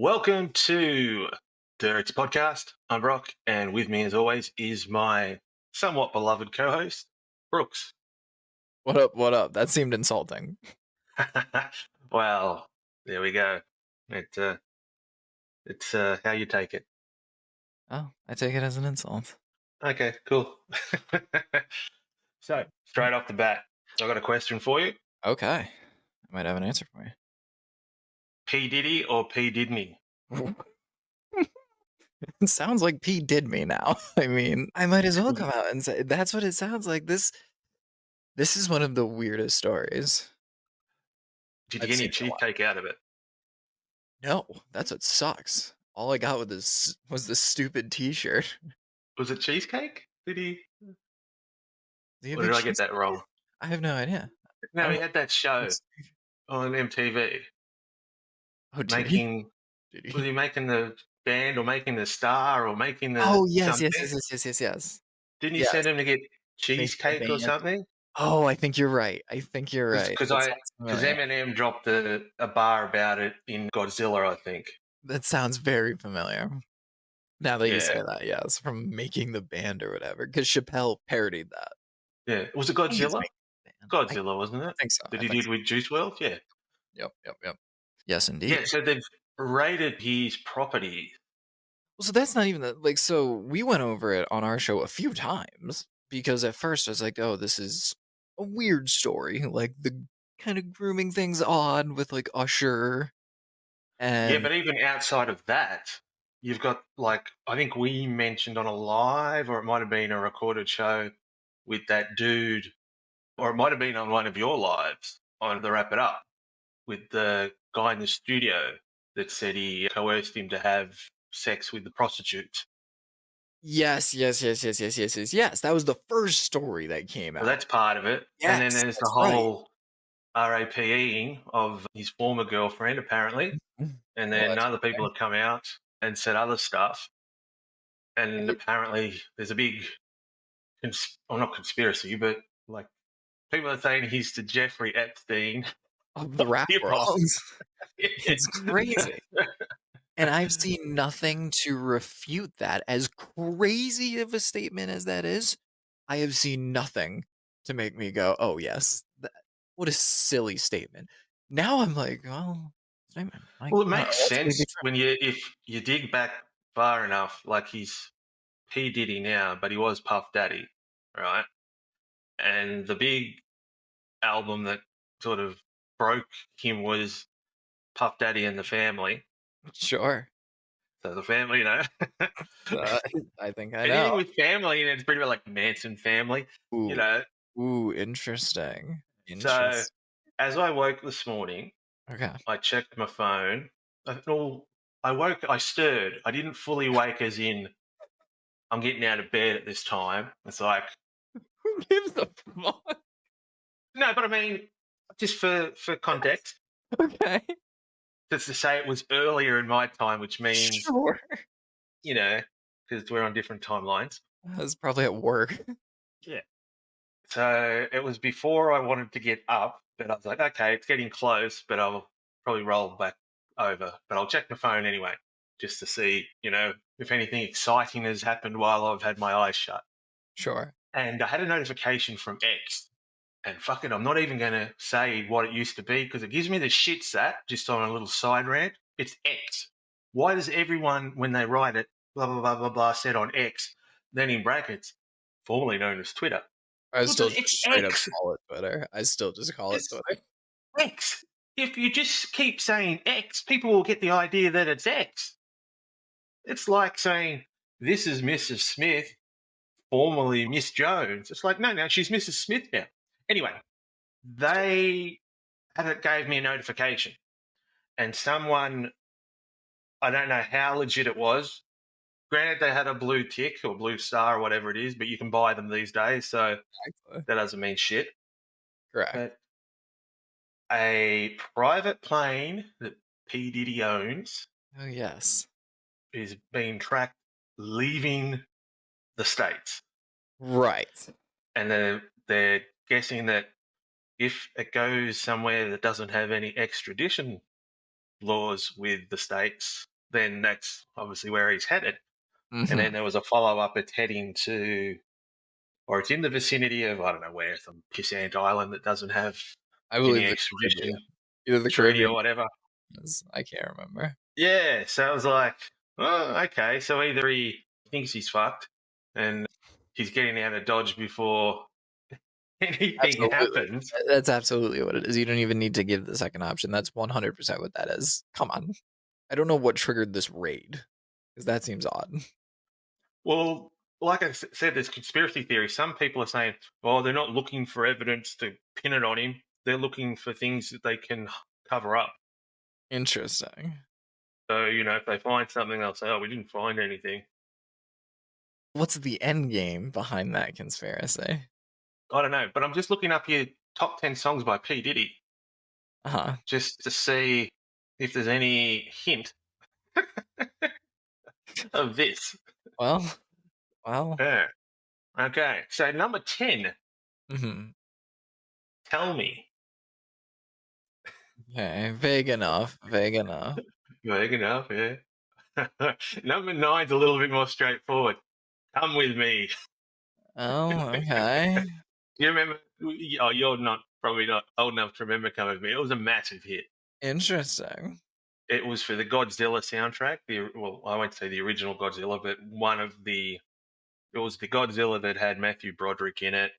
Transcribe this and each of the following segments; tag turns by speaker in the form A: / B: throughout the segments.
A: Welcome to Dirty Podcast. I'm Brock, and with me, as always, is my somewhat beloved co-host, Brooks.
B: What up? What up? That seemed insulting.
A: Well, there we go. It's how you take it.
B: Oh, I take it as an insult.
A: Okay, cool. So, straight off the bat, I got a question for you:
B: Okay. I might have an answer for
A: P Diddy or P Didney?
B: you. It sounds like P did me now. I mean, I might as well come out and say that's what it sounds like. This is one of the weirdest stories
A: Did you
B: I've
A: get any
B: seen in a while.
A: cheesecake out of it?
B: No, that's what sucks. All I got with this was this stupid T-shirt.
A: Was it cheesecake? Did he?
B: Do you have
A: Or
B: a
A: did I get
B: cheese?
A: that wrong?
B: I have no idea. I
A: No,
B: don't
A: he
B: know.
A: had that show on MTV
B: Oh, did he?
A: making.
B: Did
A: Was
B: he?
A: he making the band or making the star or making the
B: Oh, yes, yes,
A: something?
B: yes, yes, yes, yes, yes.
A: Didn't he
B: Yes,
A: send him to get
B: make the
A: cheesecake or
B: band.
A: something?
B: Oh, I think you're right. I think you're right.
A: Because
B: That
A: I
B: sounds
A: because
B: familiar.
A: Eminem dropped a bar about it in Godzilla, I think.
B: That sounds very familiar. Now that you
A: Yeah,
B: say that, yes, from Making the Band or whatever, because Chappelle parodied that.
A: yeah. Was it
B: I think it's
A: Godzilla?
B: Making the Band.
A: Godzilla, wasn't
B: I
A: it?
B: think so,
A: That
B: I
A: he
B: think
A: did
B: so.
A: with Juice World? Yeah.
B: Yep, yep, yep. Yes,
A: Yeah,
B: indeed.
A: so they've raided his property.
B: Well, so that's not even the like, so we went over it on our show a few times because at first I was like, "Oh, this is a weird story." Like, the kinda grooming thing's odd with, like, Usher
A: Yeah,
B: and
A: but even outside of that, you've got like I think we mentioned on a live or it might have been a recorded show with that dude, or it might have been on one of your lives on the Wrap It Up with the guy in the studio that said he coerced him to have sex with the prostitute.
B: Yes, yes, yes, yes, yes, yes, yes, yes, that was the first story that came
A: So
B: out.
A: that's part of it. And then
B: Yes,
A: there's the
B: that's right.
A: whole RAPing of his former girlfriend, apparently.
B: Mhm.
A: And then other people
B: Allegedly.
A: have come out and said other stuff. And apparently there's a big, well, not conspiracy, but like people are saying he's the Jeffrey Epstein
B: Of the
A: of
B: rap
A: hip
B: world.
A: hop.
B: It's crazy, and I've seen nothing to refute that. As crazy of a statement as that is, I have seen nothing to make me go, "Oh, yes, that what a silly statement." Now I'm like, "Well, statement might
A: Well, it
B: not
A: makes
B: allegedly be
A: sense
B: true."
A: when if you dig back far enough. Like he's P Diddy now, but he was Puff Daddy, right? And the big album that sort of broke him was Puff Daddy and the Family.
B: Sure.
A: So the family, you know,
B: Uh, I think I know.
A: anything with family, and it's pretty much like Manson family, you
B: Ooh,
A: know.
B: ooh, interesting.
A: So
B: Interest
A: as I woke this morning,
B: Okay.
A: I checked my phone. Well, I woke, I stirred. I didn't fully wake, as in I'm getting out of bed at this time. It's like,
B: Who gives a fuck?
A: no, but I mean, just for context,
B: Okay.
A: just to say it was earlier in my time, which means,
B: Sure.
A: you know, because we're on different timelines.
B: I was probably at work.
A: Yeah. So it was before I wanted to get up, but I was like, okay, it's getting close, but I'll probably roll back over. But I'll check my phone anyway, just to see, you know, if anything exciting has happened while I've had my eyes shut.
B: Sure.
A: And I had a notification from X. And fuck it, I'm not even going to say what it used to be because it gives me the shits that, just on a little side rant. It's X. Why does everyone, when they write it, blah, blah, blah, blah, blah, said on X, then in brackets, formerly known as Twitter?
B: I
A: Well,
B: still just
A: it's
B: straight up
A: X.
B: call it Twitter. I still just call it
A: It's
B: Twitter.
A: X. If you just keep saying X, people will get the idea that it's X. It's like saying, this is Mrs. Smith, formerly Miss Jones. It's like, no, no, she's Mrs. Smith now. Anyway, they gave me a notification, and someone, I don't know how legit it was. Granted, they had a blue tick or blue star or whatever it is, but you can buy them these days, so
B: Exactly.
A: that doesn't mean shit.
B: Correct.
A: But a private plane that P. Diddy owns
B: Oh, yes.
A: is being tracked leaving the States.
B: Right.
A: And they're guessing that if it goes somewhere that doesn't have any extradition laws with the states, then that's obviously where he's headed. And
B: Mhm.
A: then there was a follow up. It's heading to, or it's in the vicinity of, I don't know where, some pissant island that doesn't have
B: I
A: any
B: believe the
A: extradition
B: Caribbean. Either the
A: treaty or
B: Caribbean
A: whatever.
B: is I can't remember.
A: Yeah, so I was like, oh, okay. So either he thinks he's fucked and he's getting out of Dodge before anything
B: Absolutely.
A: happens.
B: That's absolutely what it is. You don't even need to give the second option. That's 100% what that is. Come on. I don't know what triggered this raid, because that seems odd.
A: Well, like I said, there's conspiracy theory. Some people are saying, well, they're not looking for evidence to pin it on him. They're looking for things that they can cover up.
B: Interesting.
A: So, if they find something, they'll say, oh, we didn't find anything.
B: What's the end game behind that conspiracy?
A: I don't know. But I'm just looking up here top 10 songs by P. Diddy
B: Uh-huh.
A: just to see if there's any hint of this.
B: Well, well.
A: Yeah. Okay. So, number 10,
B: Mhm.
A: Tell Me.
B: Okay, vague enough, vague enough.
A: Vague enough, yeah. Number nine's a little bit more straightforward. Come with me.
B: Oh, okay.
A: Do you remember? Oh, you're not probably not old enough to remember "Come with Me." It was a massive hit.
B: Interesting.
A: It was for the Godzilla soundtrack. Well, I won't say the original Godzilla, but one of the. It was the Godzilla that had Matthew Broderick in it.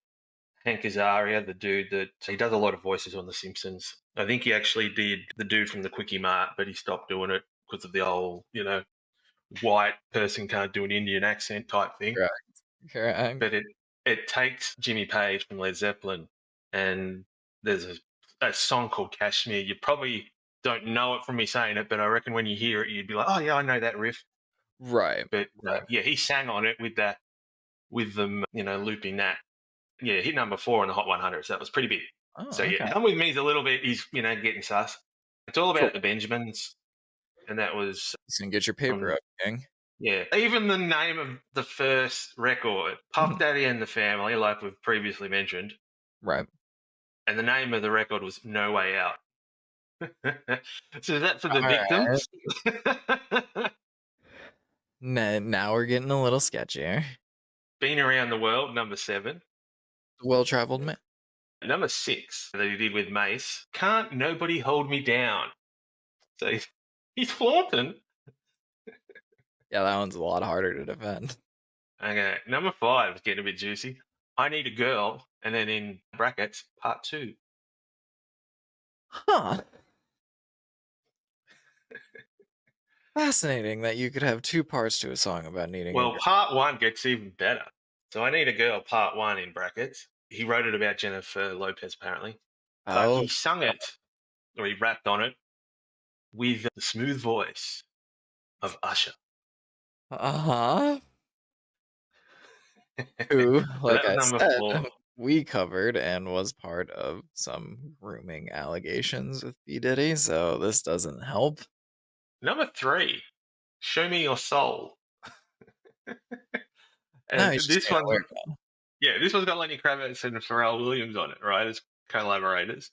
A: Hank Azaria, the dude that he does a lot of voices on The Simpsons. I think he actually did the dude from the Quickie Mart, but he stopped doing it because of the old, white person can't do an Indian accent type thing.
B: Correct, correct.
A: But it takes Jimmy Page from Led Zeppelin, and there's a song called Kashmir. You probably don't know it from me saying it, but I reckon when you hear it, you'd be like, "Oh yeah, I know that riff."
B: Right,
A: But
B: right.
A: yeah, he sang on it with them, looping that. Yeah, hit number 4 on the Hot 100, so that was pretty big. So
B: Oh,
A: yeah,
B: okay.
A: Come With Me is a little bit. He's getting sus. It's all
B: Cool.
A: about the Benjamins, and that was
B: You can get your paper
A: from.
B: up, King.
A: Yeah, even the name of the first record, Puff
B: Mhm.
A: Daddy and the Family, like we've previously mentioned,
B: Right.
A: and the name of the record was No Way Out. So is that for the
B: Alright.
A: victims?
B: Now we're getting a little sketchier.
A: Been Around the World, number 7.
B: Well-traveled man.
A: Number 6 that he did with Mace, Can't Nobody Hold Me Down. So he's flaunting.
B: Yeah, that one's a lot harder to defend.
A: Okay, number 5 is getting a bit juicy. I Need a Girl, and then in brackets, part 2.
B: Huh. Fascinating that you could have 2 parts to a song about needing a
A: Well,
B: girl.
A: part 1 gets even better. So I Need a Girl, part 1 in brackets. He wrote it about Jennifer Lopez, apparently. But
B: Oh,
A: he sung it, or he rapped on it, with the smooth voice of Usher.
B: uh-huh. Who,
A: So
B: like
A: that was
B: I
A: number
B: said,
A: 4.
B: we covered and was part of some grooming allegations with P. Diddy, so this doesn't help.
A: Number 3, Show Me Your Soul.
B: No,
A: And
B: he's just
A: this
B: being a
A: one's,
B: weird
A: yeah, this one's got Lenny Kravitz and Pharrell Williams on it, right, as collaborators.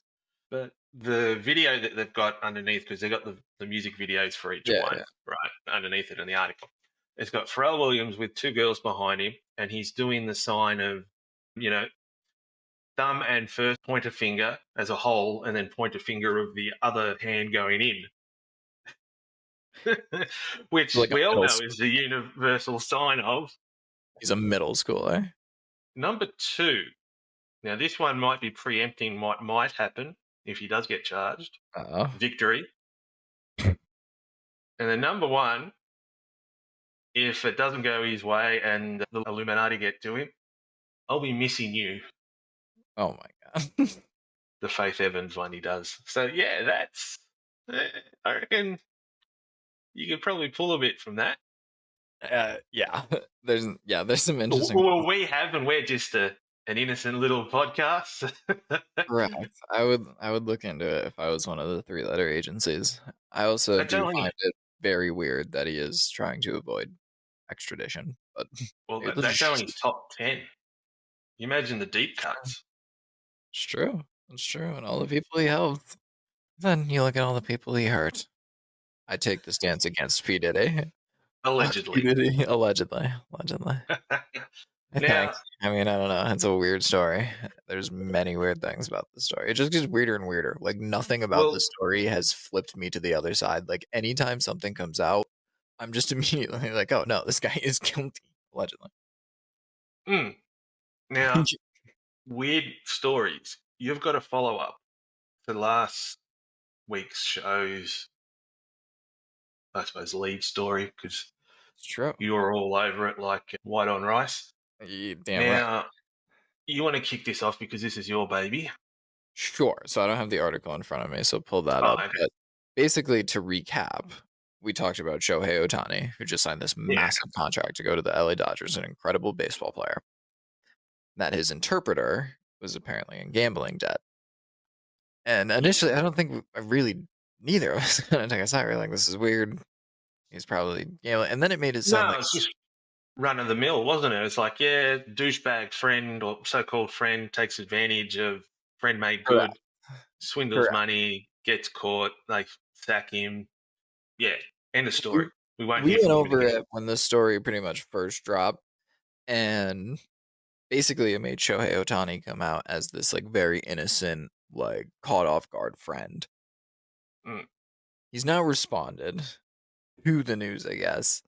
A: But the video that they've got underneath, because they've got the music videos for each
B: Yeah,
A: one,
B: yeah.
A: right, underneath it in the article. It's got Pharrell Williams with 2 girls behind him, and he's doing the sign of, you know, thumb and first pointer finger as a whole, and then pointer finger of the other hand going in, which
B: Like a
A: we all
B: middle
A: know
B: school.
A: is the universal sign of.
B: He's a middle schooler.
A: Number 2. Now, this one might be preempting what might happen if he does get charged.
B: Uh-oh.
A: Victory. And then number 1, if it doesn't go his way and the Illuminati get to him, I'll be missing you.
B: Oh my god.
A: The Faith Evans one he does. So yeah, that's. I reckon you could probably pull a bit from that.
B: Yeah. There's some interesting
A: Well, we have, and we're just an innocent little podcast.
B: correct. I would look into it if I was one of the 3-letter agencies. I also
A: That's
B: do find
A: only
B: it very weird that he is trying to avoid extradition, but
A: well,
B: it's
A: that's only his top 10. You imagine the deep cuts.
B: true. It's true. And all the people he helped. Then you look at all the people he hurt. I take the stance against P. Diddy. P.
A: Allegedly.
B: Diddy, allegedly. I think.
A: Now,
B: I mean, I don't know. It's a weird story. There's many weird things about the story. It just gets weirder and weirder. Like nothing about the
A: well,
B: story has flipped me to the other side. Like anytime something comes out, I'm just immediately like, oh no, this guy is guilty, allegedly.
A: mm, now, weird stories. You've got to follow up to last week's show's, I suppose, lead story because
B: It's true.
A: you were all over it like white on rice.
B: You damn right.
A: Now, you want to kick this off because this is your baby.
B: Sure. So I don't have the article in front of me, so pull that
A: Oh,
B: up.
A: okay.
B: But basically, to recap, we talked about Shohei Ohtani, who just signed this
A: Yeah.
B: massive contract to go to the LA Dodgers, an incredible baseball player. That his interpreter was apparently in gambling debt. And initially, I don't think I really neither of us kind of took a side. We're like, this is weird. He's probably gambling. And then it made it sound
A: No,
B: like,
A: it's just run of the mill, wasn't it? It's like, yeah, douchebag friend or so-called friend takes advantage of friend made
B: correct,
A: good, swindles
B: correct.
A: money, gets caught, they sack him. Yeah, end of
B: We,
A: story. We won't
B: we
A: hear
B: went
A: from him
B: over
A: again.
B: it when the story pretty much first dropped. And basically, it made Shohei Ohtani come out as this like very innocent, like caught off guard friend.
A: Mm.
B: He's now responded to the news, I guess.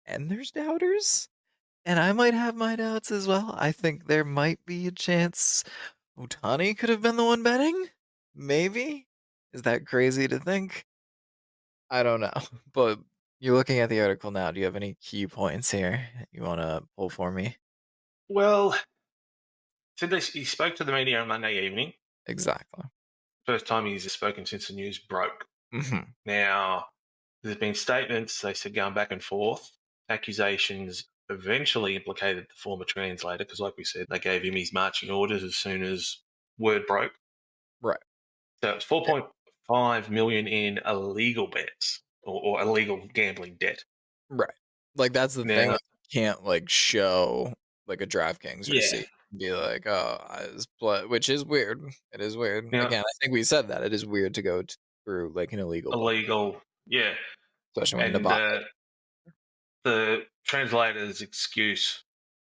B: And there's doubters. And I might have my doubts as well. I think there might be a chance Ohtani could have been the one betting. Maybe. Is that crazy to think? I don't know. But you're looking at the article now. Do you have any key points here you want to pull for me?
A: Well, so he spoke to the media on Monday evening.
B: Exactly.
A: First time he's spoken since the news broke.
B: Hmm.
A: Now, there's been statements, they said, going back and forth. Accusations eventually implicated the former translator because, like we said, they gave him his marching orders as soon as word broke.
B: Right.
A: So it's
B: Yeah.
A: 4.5 million in illegal bets or illegal gambling debt.
B: Right. Like that's the thing.
A: Now,
B: Like, you can't like show like a DraftKings
A: yeah.
B: receipt and be like, oh, which is weird. It is weird.
A: Now,
B: Again, I think we said that it is weird to go through like an illegal book,
A: illegal, yeah.
B: especially when
A: And
B: Nevada.
A: the translator's excuse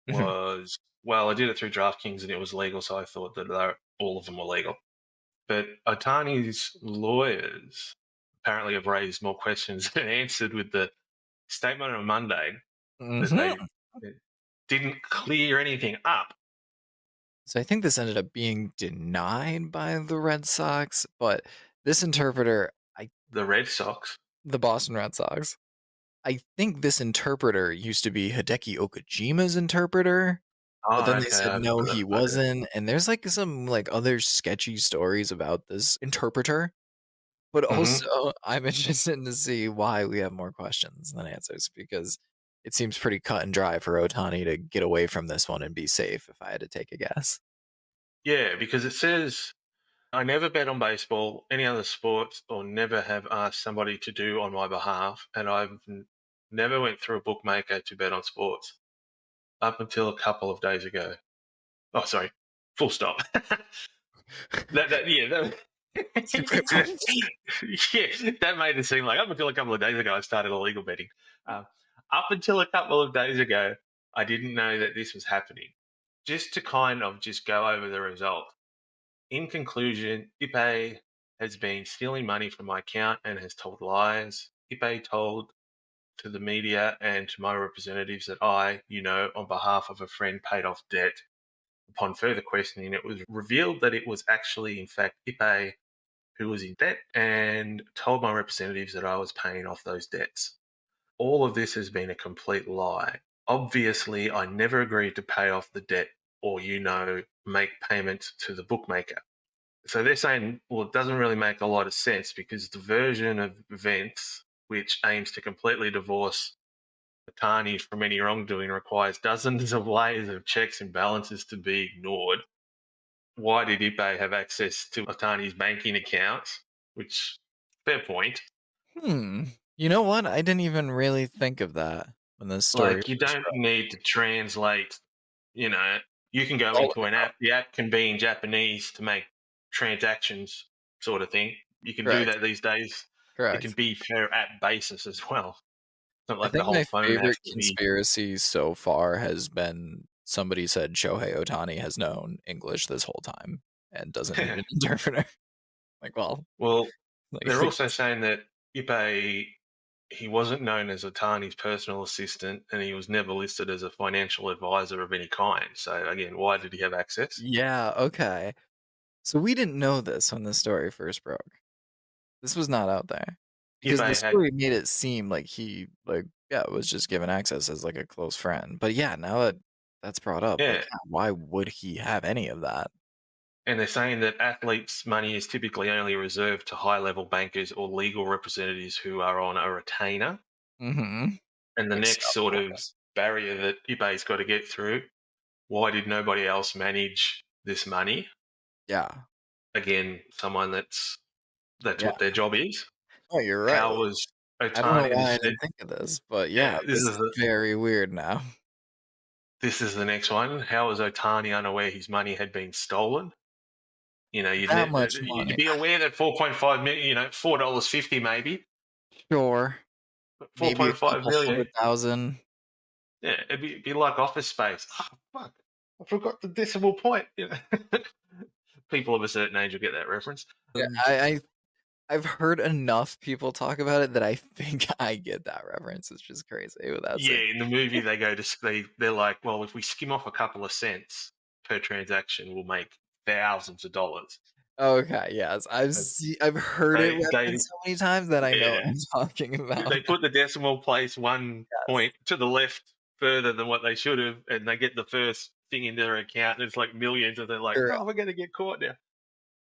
B: Mhm.
A: was, well, I did it through DraftKings and it was legal, so I thought that all of them were legal. But Otani's lawyers apparently have raised more questions than answered with the statement on Monday that they
B: Mhm.
A: didn't clear anything up.
B: So I think this ended up being denied by the Red Sox, but this interpreter,
A: The Red Sox.
B: the Boston Red Sox, I think this interpreter used to be Hideki Okajima's interpreter. But
A: Oh,
B: then they
A: okay.
B: said,
A: I
B: "No,
A: forgot
B: he
A: about it.
B: wasn't," and there's, like, some, like, other sketchy stories about this interpreter, but
A: Mm-hmm.
B: also, I'm interested to see why we have more questions than answers, because it seems pretty cut and dry for Ohtani to get away from this one and be safe, if I had to take a guess.
A: Yeah, because it says I never bet on baseball, any other sports, or never have asked somebody to do on my behalf, and I've never went through a bookmaker to bet on sports up until a couple of days ago. Oh, sorry. Full stop. Yeah, yeah, that made it seem like up until a couple of days ago, I started illegal betting. Um, Up until a couple of days ago, I didn't know that this was happening. Just to kind of just go over the result. In conclusion, Ipe has been stealing money from my account and has told lies. Ipe told to the media and to my representatives that I, on behalf of a friend, paid off debt. Upon further questioning, it was revealed that it was actually, in fact, Ipe who was in debt and told my representatives that I was paying off those debts. All of this has been a complete lie. Obviously, I never agreed to pay off the debt or, make payments to the bookmaker. So they're saying, well, it doesn't really make a lot of sense because the version of events which aims to completely divorce Otani from any wrongdoing requires dozens of layers of checks and balances to be ignored. Why did Ipe have access to Otani's banking accounts? Which, fair point.
B: Hmm. You know what? I didn't even really think of that when this story
A: Like, you
B: first
A: don't need to translate, you know, you can go
B: broke.
A: into an app, the app can be in Japanese to make transactions, sort of thing. You can do
B: Correct.
A: that these days. It can
B: Correct.
A: be per app basis as well. It's not
B: I
A: like the
B: think
A: whole
B: my
A: phone has
B: favorite
A: to be.
B: conspiracy so far has been somebody said Shohei Ohtani has known English this whole time and doesn't need an interpreter. Like, well,
A: Well,
B: like,
A: they're also saying that Ipe, he wasn't known as Otani's personal assistant, and he was never listed as a financial advisor of any kind. So again, why did he have access?
B: yeah, okay. So we didn't know this when the story first broke. This was not out there because the
A: Ipe had,
B: story made it seem like he, like, yeah, was just given access as like a close friend. But yeah, now that that's brought up, like,
A: yeah,
B: yeah, why would he have any of that?
A: and they're saying that athletes' money is typically only reserved to high-level bankers or legal representatives who are on a retainer.
B: Mhm.
A: And the next
B: Except
A: sort
B: for
A: of barrier that Ipe's got to get through, why did nobody else manage this money?
B: yeah,
A: Again, someone that's
B: yeah.
A: what their job is.
B: Oh, you're right.
A: How was
B: I don't know
A: Otani?
B: why I didn't think of this, but yeah,
A: This
B: this
A: is
B: is very weird now.
A: the next one. How was Otani unaware his money had been stolen? You know,
B: That much
A: you'd
B: money.
A: be aware that 4.5 million, $4.50 maybe,
B: Sure.
A: but four
B: Maybe a
A: point five
B: couple
A: million.
B: 100,000.
A: Yeah, it'd be like Office Space. Oh, fuck, I forgot the decimal point. People of a certain age will get that reference.
B: Yeah, I've heard enough people talk about it that I think I get that reference. It's just crazy without
A: Yeah,
B: saying.
A: in the movie they go to they're like, well, if we skim off a couple of cents per transaction, we'll make thousands of dollars.
B: Okay, yes,
A: Uh,
B: I've heard it
A: They
B: referenced so many times that I know what
A: yeah,
B: I'm talking about.
A: they put the decimal place one
B: Yes,
A: point to the left further than what they should have, and they get the first thing in their account, and it's like millions, and they're like,
B: correct.
A: oh, we're going to get caught now.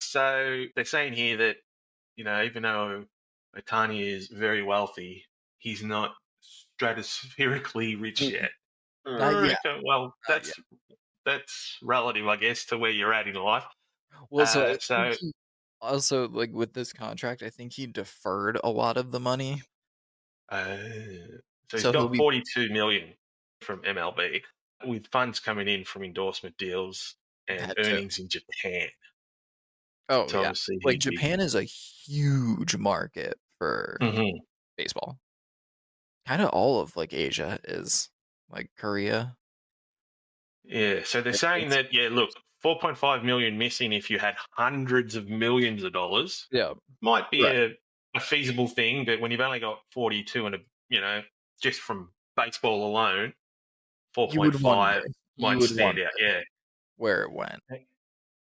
A: So they're saying here that even though Otani is very wealthy, he's not stratospherically rich
B: Mm,
A: yet.
B: not yet,
A: Well,
B: not yet.
A: that's relative, I guess, to where you're at in life.
B: Well, so I think
A: So,
B: he also, like, with this contract, I think he deferred a lot of the money,
A: uh, so he's
B: so he'll
A: got
B: be
A: 42 million from MLB with funds coming in from endorsement deals and
B: that too.
A: earnings in Japan.
B: Oh,
A: So
B: yeah.
A: obviously
B: Like,
A: he'd be.
B: Japan is a huge market for
A: Mhm.
B: baseball. Kinda all of, like, Asia is, like, Korea.
A: Yeah. So they're
B: It
A: saying
B: it's
A: that, yeah, look, 4.5 million missing if you had hundreds of millions of dollars
B: yeah,
A: might be
B: right.
A: a feasible thing, but when you've only got 42 and just from baseball alone,
B: You would wonder.
A: 4.5
B: You
A: might
B: would
A: stand
B: wonder
A: out. Yeah.
B: where it went.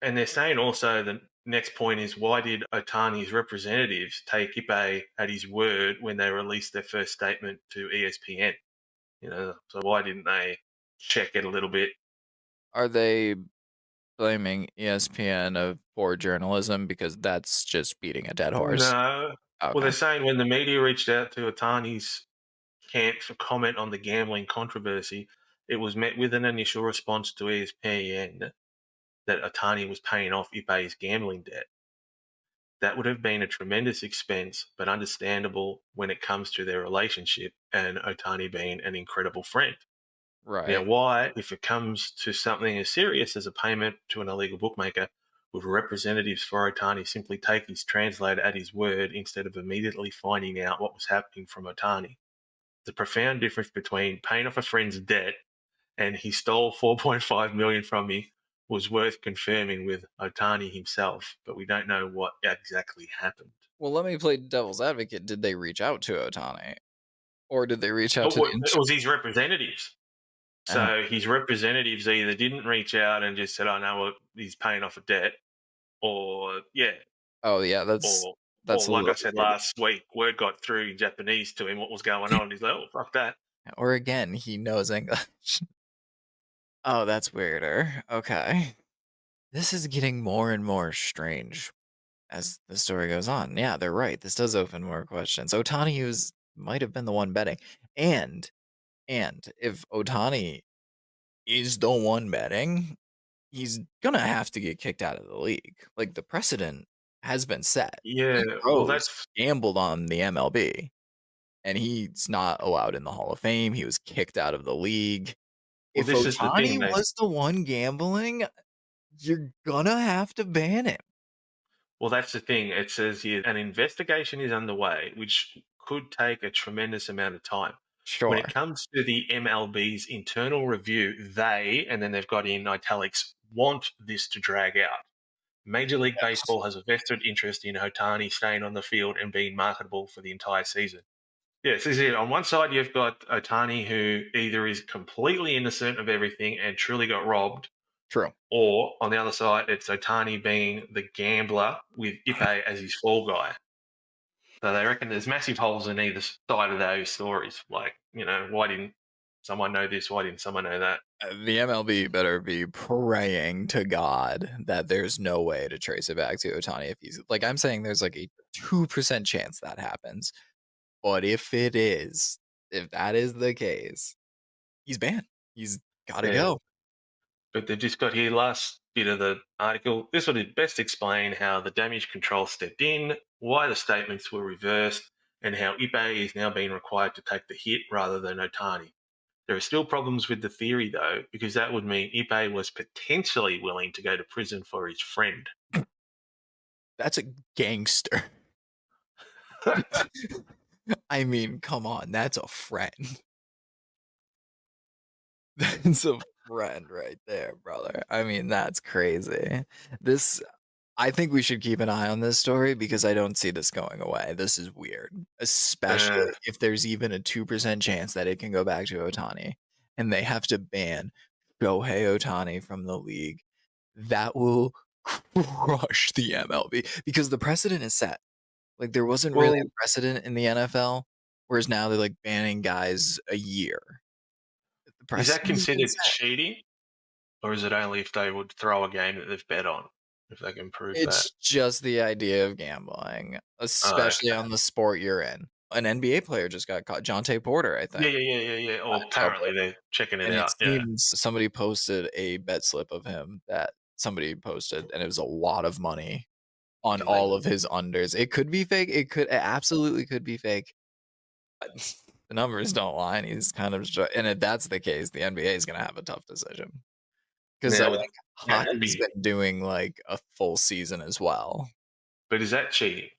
A: And they're saying also the next point is why did Otani's representatives take Ipe at his word when they released their first statement to ESPN? So why didn't they check it a little bit?
B: Are they blaming ESPN of poor journalism because that's just beating a dead horse?
A: No. Well,
B: Okay.
A: they're saying when the media reached out to Otani's camp for comment on the gambling controversy, it was met with an initial response to ESPN that Otani was paying off Ipe's gambling debt. That would have been a tremendous expense, but understandable when it comes to their relationship and Otani being an incredible friend. Now,
B: Right.
A: why, if it comes to something as serious as a payment to an illegal bookmaker, would representatives for Otani simply take his translator at his word instead of immediately finding out what was happening from Otani? The profound difference between paying off a friend's debt and he stole 4.5 million from me was worth confirming with Otani himself, but we don't know what exactly happened.
B: Well, let me play devil's advocate. Did they reach out to Ohtani? Or did they reach out
A: Oh,
B: to the
A: well, it
B: ins
A: was his representatives.
B: Oh.
A: So his representatives either didn't reach out and just said, "Oh no, well, he's paying off a debt," or yeah,
B: Oh, yeah,
A: or
B: that's a
A: like I
B: little
A: said
B: weird.
A: last week, word got through in Japanese to him what was going on. He's like, "Oh fuck that."
B: Or again, he knows English. Oh, that's weirder. Okay. This is getting more and more strange as the story goes on. Yeah, they're right. This does open more questions. Otani was might have been the one betting. And if Otani is the one betting, he's gonna have to get kicked out of the league. Like the precedent has been set.
A: Yeah,
B: Pete
A: well,
B: Rose
A: that's
B: gambled on the MLB and he's not allowed in the Hall of Fame. He was kicked out of the league.
A: well,
B: If
A: this is the
B: Otani
A: thing, they
B: was the one gambling, you're gonna have to ban him.
A: Well, that's the thing. It says here an investigation is underway, which could take a tremendous amount of time. When it
B: Sure.
A: comes to the MLB's internal review, they, and then they've got in italics, want this to drag out. Major League
B: Yes.
A: Baseball has a vested interest in Ohtani staying on the field and being marketable for the entire season. Yeah, so see, on one side you've got Ohtani, who either is completely innocent of everything and truly got robbed,
B: True.
A: or on the other side, it's Ohtani being the gambler with Ipe as his fall guy. So they reckon there's massive holes in either side of those stories. Like, why didn't someone know this? Why didn't someone know that?
B: The MLB better be praying to God that there's no way to trace it back to Ohtani if he's like I'm saying there's like a 2% chance that happens. But if that is the case, he's banned. He's gotta
A: Yeah.
B: go.
A: But they've just got here last bit of the article. This would best explain how the damage control stepped in, why the statements were reversed, and how Ipe is now being required to take the hit rather than Ohtani. There are still problems with the theory, though, because that would mean Ipe was potentially willing to go to prison for his friend.
B: That's a gangster. I mean, come on, that's a friend. That's a friend right there, brother. I mean, that's crazy. I think we should keep an eye on this story because I don't see this going away. This is weird, especially if there's even a 2% chance that it can go back to Ohtani and they have to ban Shohei Ohtani from the league. That will crush the MLB because the precedent is set. Like there wasn't really a precedent in the NFL, whereas now they're like banning guys a year.
A: Is that considered cheating? Or is it only if they would throw a game that they've bet on? If they can prove that?
B: It's just the idea of gambling, especially on the sport you're in. An NBA player just got caught, Jonte Porter, I think.
A: Yeah. Or apparently they're checking it
B: And
A: out.
B: it seems somebody posted a bet slip of him that somebody posted, and it was a lot of money on all of his unders. It could be fake. It absolutely could be fake. But the numbers don't lie, and he's kind of, and if that's the case, the NBA is going to have a tough decision. Because I think hockey's been doing like a full season as well.
A: But is that cheating?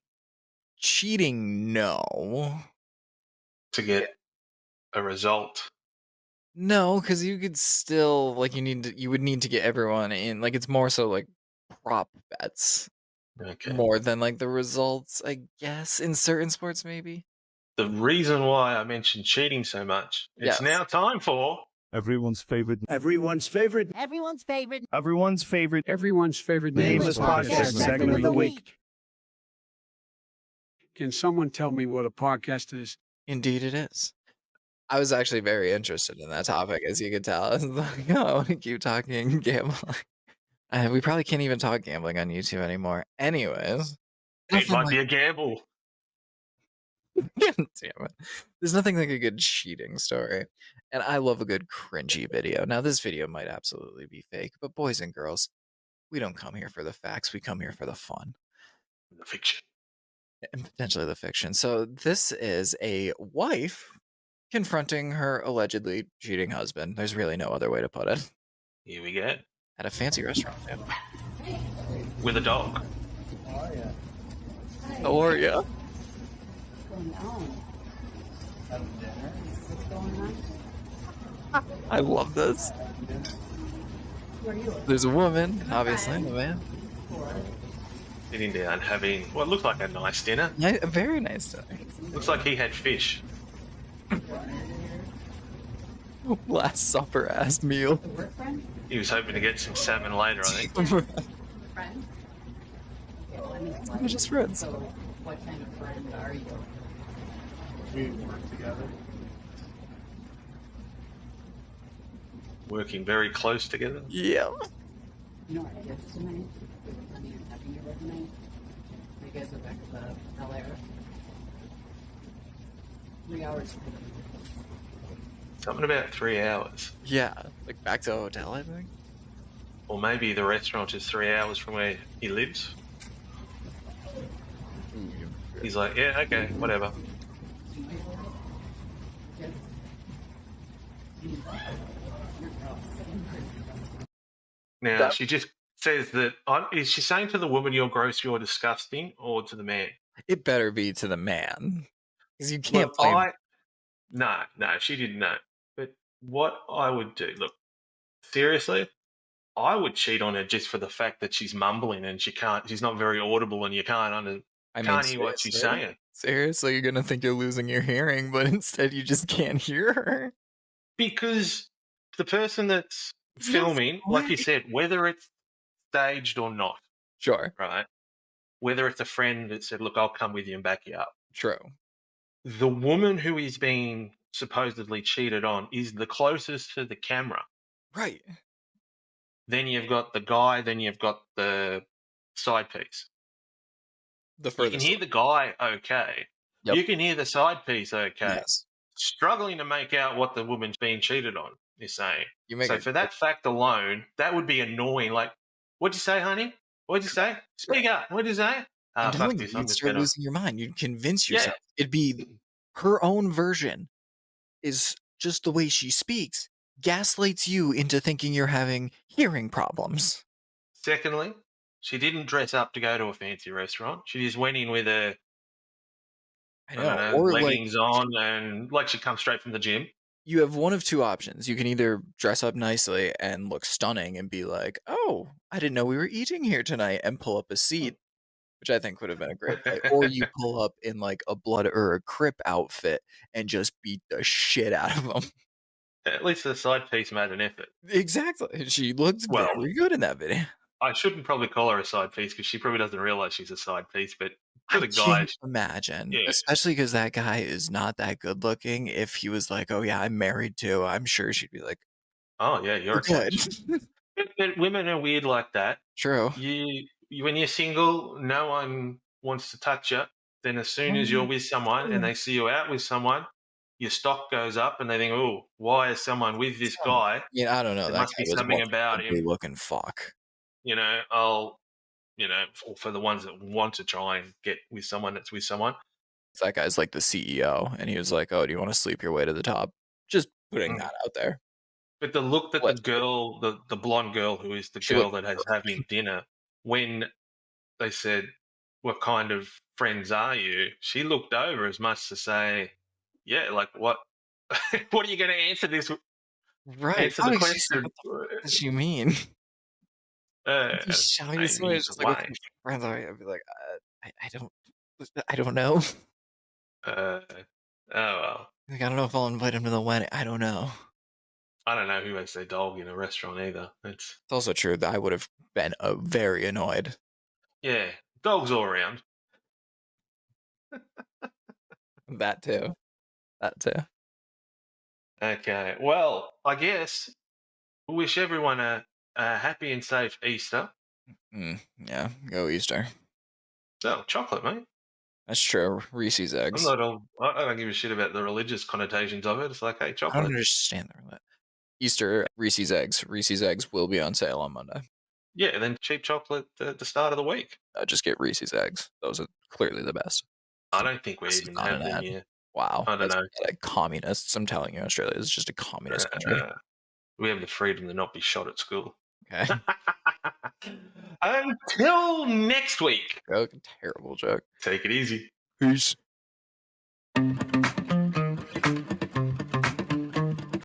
B: Cheating, no.
A: To get a result?
B: No, because you could still like you would need to get everyone in. Like it's more so like prop bets.
A: Okay.
B: More than like the results, I guess, in certain sports maybe.
A: The reason why I mentioned cheating so much, it's now time for
C: everyone's favorite
D: nameless podcast segment of the week. Can someone tell me what a podcast is?
B: Indeed it is. I was actually very interested in that topic, as you could tell. I was like, oh, I want to keep talking gambling. We probably can't even talk gambling on YouTube anymore. Anyways.
A: It might be a gamble.
B: Damn it. There's nothing like a good cheating story. And I love a good cringy video. Now, this video might absolutely be fake, but boys and girls, we don't come here for the facts. We come here for the fun.
A: The fiction.
B: And potentially the fiction. So this is a wife confronting her allegedly cheating husband. There's really no other way to put it.
A: Here we go.
B: At a fancy restaurant, too.
A: With a dog.
B: How are you? I love this. There's a woman, obviously, a man.
A: Sitting down having what looked like a nice dinner.
B: A very nice dinner.
A: Looks like he had fish.
B: Last supper-ass meal.
A: He was hoping to get some salmon later, I think.
B: We're just friends.
E: So, what kind of friend are you?
C: We work together.
A: Working very close together.
B: Yeah.
E: You know what it is tonight? We're planning on having dinner tonight. You guys are back at the LA. 3 hours.
A: Something about 3 hours.
B: Yeah, like back to a hotel, I think.
A: Or maybe the restaurant is 3 hours from where he lives. He's like, yeah, okay, whatever. Now, she just says that, is she saying to the woman, "You're gross, you're disgusting," or to the man?
B: It better be to the man. Because you can't
A: Look,
B: blame.
A: no, she didn't know. But what I would do, look, seriously, I would cheat on her just for the fact that she's mumbling and she's not very audible, and you can't hear what she's saying.
B: Seriously, you're going to think you're losing your hearing, but instead you just can't hear her.
A: Because the person that's
B: It's not
A: filming, like you
B: funny.
A: said, whether it's staged or not,
B: Sure.
A: right? Whether it's a friend that said, "Look, I'll come with you and back you up."
B: True.
A: The woman who is being supposedly cheated on is the closest to the camera.
B: Right.
A: Then you've got the guy, then you've got the side piece.
B: The
A: You can
B: furthest.
A: hear the guy okay.
B: Yep.
A: You can hear the side piece okay.
B: Yes.
A: Struggling to make out what the woman's being cheated on is saying.
B: You make
A: So
B: it
A: for that fact alone, that would be annoying. Like, what'd you say, honey? What'd you say? Speak up. What'd you say?
B: I'm
A: Fuck
B: telling you,
A: this. I'm
B: you'd
A: just
B: start
A: gonna.
B: losing your mind. You'd convince
A: Yeah.
B: yourself. It'd be her own version is just the way she speaks, gaslights you into thinking you're having hearing problems.
A: Secondly, she didn't dress up to go to a fancy restaurant. She just went in with her,
B: I
A: I
B: know.
A: don't know,
B: Or like
A: leggings on, and like she comes straight from the gym.
B: you have one of two options. You can either dress up nicely and look stunning and be like, "Oh, I didn't know we were eating here tonight," and pull up a seat, which I think would have been a great play. Or you pull up in like a blood or a Crip outfit and just beat the shit out of them.
A: At least the side piece made an effort.
B: Exactly. She looks
A: Well,
B: very good in that video.
A: I shouldn't probably call her a side piece because she probably doesn't realize she's a side piece. But for
B: I
A: the guy,
B: can't imagine,
A: yeah.
B: especially because that guy is not that good looking. If he was like, "Oh yeah, I'm married too," I'm sure she'd be like,
A: Oh yeah, you're
B: "We're
A: a
B: good."
A: catch. But women are weird like that.
B: True.
A: You when you're single, no one wants to touch you. Then as soon as you're with someone and they see you out with someone, your stock goes up and they think, "Oh, why is someone with this guy?
B: Yeah, I don't know.
A: There
B: That
A: must
B: guy
A: be
B: was
A: something
B: one
A: about
B: ugly
A: him."
B: looking fuck.
A: I'll, for the ones that want to try and get with someone that's with someone.
B: That guy's like the CEO, and he was like, "Oh, do you want to sleep your way to the top?" Just putting
A: Mm.
B: that out there.
A: But the look that the
B: Let's-
A: girl, the blonde girl who is the
B: She
A: girl
B: looked
A: that has
B: perfect.
A: having dinner, when they said, "What kind of friends are you?" She looked over as much to say, "Yeah, like what? What are you going to answer this?
B: Right.
A: Answer the
B: Probably she's like,
A: question."
B: "What the fuck does she mean?" Just showing you somebody
A: Amy's
B: just like, "Okay,
A: wife.
B: friends are you?" I'd be like, I don't know.
A: Oh well.
B: Like, I don't know if I'll invite him to the wedding. I don't know.
A: I don't know who has their dog in a restaurant either.
B: It's also true that I would have been very annoyed.
A: Yeah, dogs all around.
B: That too. That too.
A: Okay, well, I guess we wish everyone a happy and safe Easter.
B: Yeah, go Easter.
A: Oh, chocolate, mate.
B: That's true. Reese's eggs.
A: I don't give a shit about the religious connotations of it. It's like, hey,
B: I don't
A: chocolate.
B: understand that. Easter Reese's eggs. Reese's eggs will be on sale on Monday.
A: Yeah, and then cheap chocolate at the start of the week.
B: Just get Reese's eggs. Those are clearly the best.
A: I don't think we
B: This is
A: even
B: not
A: have
B: an
A: them
B: ad.
A: here.
B: Wow.
A: I don't know.
B: Like communists. I'm telling you, Australia is just a communist country.
A: We have the freedom to not be shot at school.
B: Okay.
A: Until next week.
B: Joke. Terrible joke.
A: Take it easy.
B: Peace.